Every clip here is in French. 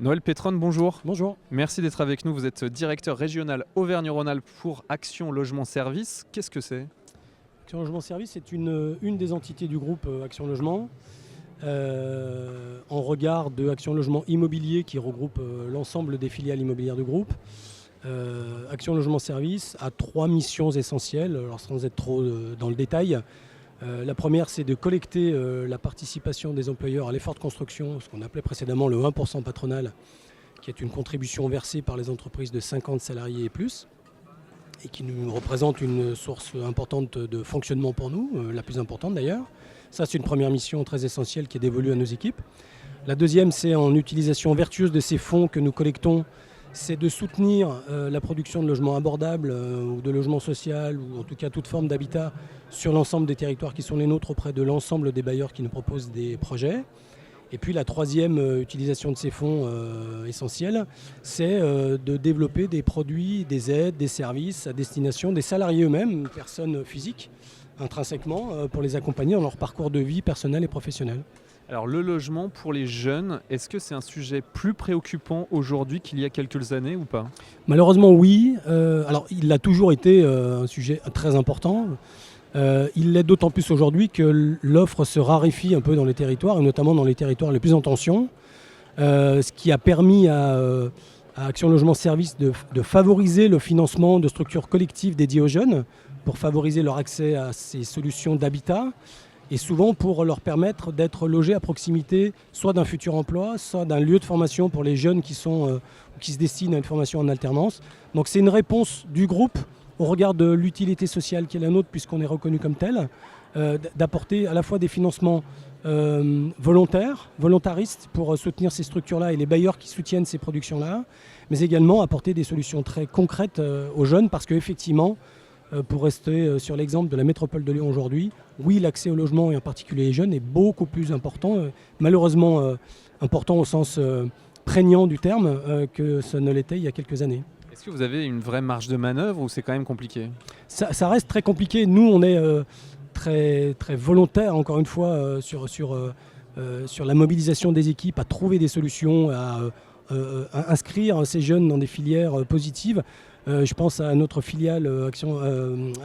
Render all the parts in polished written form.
Noël Pétron, bonjour. Bonjour. Merci d'être avec nous. Vous êtes directeur régional Auvergne-Rhône-Alpes pour Action Logement Service. Qu'est-ce que c'est? Action Logement Service est une des entités du groupe Action Logement. En regard de Action Logement Immobilier qui regroupe l'ensemble des filiales immobilières du groupe. Action Logement Service a 3 missions essentielles, alors sans être trop dans le détail. La première, c'est de collecter la participation des employeurs à l'effort de construction, ce qu'on appelait précédemment le 1% patronal, qui est une contribution versée par les entreprises de 50 salariés et plus, et qui nous représente une source importante de fonctionnement pour nous, la plus importante d'ailleurs. Ça, c'est une première mission très essentielle qui est dévolue à nos équipes. La deuxième, c'est en utilisation vertueuse de ces fonds que nous collectons, c'est de soutenir la production de logements abordables ou de logements sociaux ou en tout cas toute forme d'habitat sur l'ensemble des territoires qui sont les nôtres auprès de l'ensemble des bailleurs qui nous proposent des projets. Et puis la troisième utilisation de ces fonds essentiels, c'est de développer des produits, des aides, des services à destination des salariés eux-mêmes, personnes physiques, intrinsèquement, pour les accompagner dans leur parcours de vie personnel et professionnel. Alors le logement pour les jeunes, est-ce que c'est un sujet plus préoccupant aujourd'hui qu'il y a quelques années ou pas? Malheureusement oui. Alors il a toujours été un sujet très important. Il l'est d'autant plus aujourd'hui que l'offre se raréfie un peu dans les territoires, et notamment dans les territoires les plus en tension. Ce qui a permis à Action Logement Service de favoriser le financement de structures collectives dédiées aux jeunes pour favoriser leur accès à ces solutions d'habitat et souvent pour leur permettre d'être logés à proximité soit d'un futur emploi, soit d'un lieu de formation pour les jeunes qui se destinent à une formation en alternance. Donc c'est une réponse du groupe au regard de l'utilité sociale qui est la nôtre puisqu'on est reconnu comme tel, d'apporter à la fois des financements volontaristes pour soutenir ces structures-là et les bailleurs qui soutiennent ces productions-là, mais également apporter des solutions très concrètes aux jeunes parce qu'effectivement, pour rester sur l'exemple de la métropole de Lyon aujourd'hui, oui, l'accès au logement et en particulier les jeunes est beaucoup plus important, malheureusement important au sens prégnant du terme que ça ne l'était il y a quelques années. Est-ce que vous avez une vraie marge de manœuvre ou c'est quand même compliqué? Ça reste très compliqué. Nous, on est très, très volontaire, encore une fois, sur la mobilisation des équipes, à trouver des solutions, à inscrire ces jeunes dans des filières positives. Je pense à notre filiale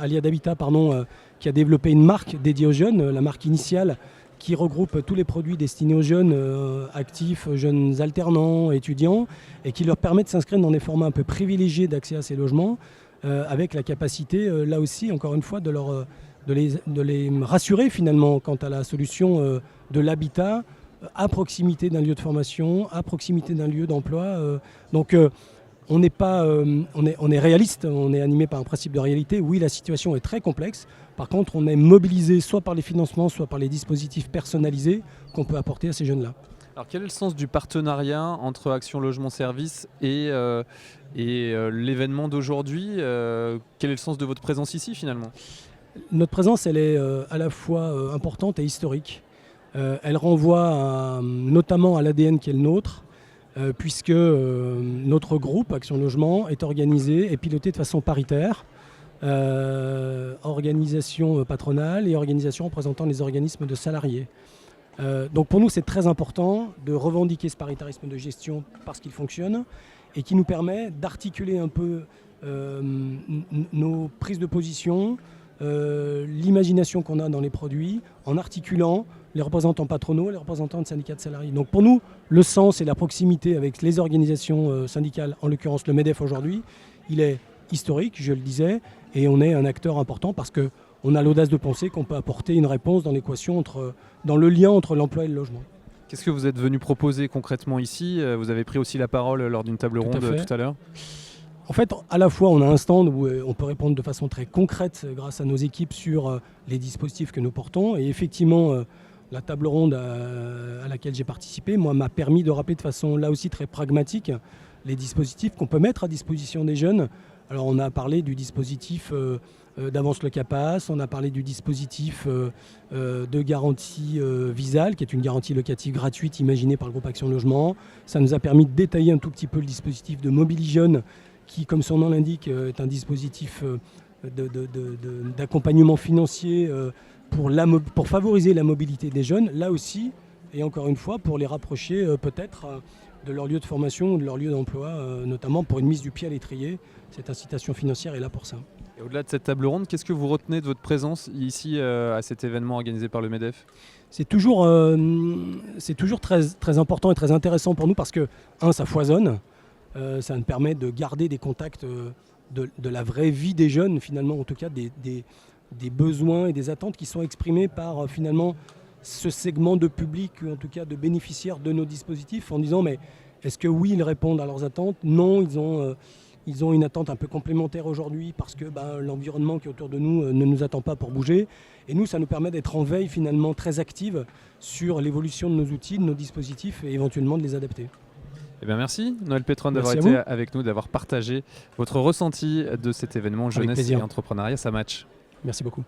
Alia d'Habitat, qui a développé une marque dédiée aux jeunes, la marque initiale, qui regroupe tous les produits destinés aux jeunes actifs, jeunes alternants, étudiants, et qui leur permet de s'inscrire dans des formats un peu privilégiés d'accès à ces logements, avec la capacité, là aussi, encore une fois, de les rassurer finalement quant à la solution de l'habitat à proximité d'un lieu de formation, à proximité d'un lieu d'emploi. Donc on est réaliste, on est animé par un principe de réalité. Oui, la situation est très complexe. Par contre, on est mobilisé soit par les financements, soit par les dispositifs personnalisés qu'on peut apporter à ces jeunes-là. Alors quel est le sens du partenariat entre Action Logement Service et l'événement d'aujourd'hui? Quel est le sens de votre présence ici finalement? Notre présence, elle est à la fois importante et historique. Elle renvoie notamment à l'ADN qui est le nôtre, puisque notre groupe Action Logement est organisé et piloté de façon paritaire, organisation patronale et organisation représentant les organismes de salariés. Donc pour nous, c'est très important de revendiquer ce paritarisme de gestion parce qu'il fonctionne et qui nous permet d'articuler un peu nos prises de position, l'imagination qu'on a dans les produits, en articulant les représentants patronaux, les représentants de syndicats de salariés. Donc pour nous, le sens et la proximité avec les organisations syndicales, en l'occurrence le MEDEF aujourd'hui, il est historique, je le disais, et on est un acteur important parce qu'on a l'audace de penser qu'on peut apporter une réponse dans l'équation, dans le lien entre l'emploi et le logement. Qu'est-ce que vous êtes venu proposer concrètement ici? Vous avez pris aussi la parole lors d'une table ronde tout à l'heure. En fait, à la fois, on a un stand où on peut répondre de façon très concrète grâce à nos équipes sur les dispositifs que nous portons. Et effectivement, la table ronde à laquelle j'ai participé, moi, m'a permis de rappeler de façon là aussi très pragmatique les dispositifs qu'on peut mettre à disposition des jeunes. Alors, on a parlé du dispositif d'avance le CAPAS, on a parlé du dispositif de garantie Visal, qui est une garantie locative gratuite imaginée par le groupe Action Logement. Ça nous a permis de détailler un tout petit peu le dispositif de Mobili Jeunes, qui, comme son nom l'indique, est un dispositif d'accompagnement financier pour favoriser la mobilité des jeunes, là aussi, et encore une fois, pour les rapprocher peut-être de leur lieu de formation ou de leur lieu d'emploi, notamment pour une mise du pied à l'étrier. Cette incitation financière est là pour ça. Et au-delà de cette table ronde, qu'est-ce que vous retenez de votre présence ici à cet événement organisé par le MEDEF? C'est toujours très, très important et très intéressant pour nous parce que, ça foisonne. Ça nous permet de garder des contacts de la vraie vie des jeunes, finalement, en tout cas des besoins et des attentes qui sont exprimés par finalement ce segment de public, ou en tout cas de bénéficiaires de nos dispositifs, en disant mais est-ce que oui, ils répondent à leurs attentes? Non, ils ont une attente un peu complémentaire aujourd'hui parce que l'environnement qui est autour de nous ne nous attend pas pour bouger. Et nous, ça nous permet d'être en veille finalement très active sur l'évolution de nos outils, de nos dispositifs et éventuellement de les adapter. Eh bien merci Noël Pétronne d'avoir Merci été avec nous, d'avoir partagé votre ressenti de cet événement Jeunesse et plaisir. Entrepreneuriat, ça match. Merci beaucoup.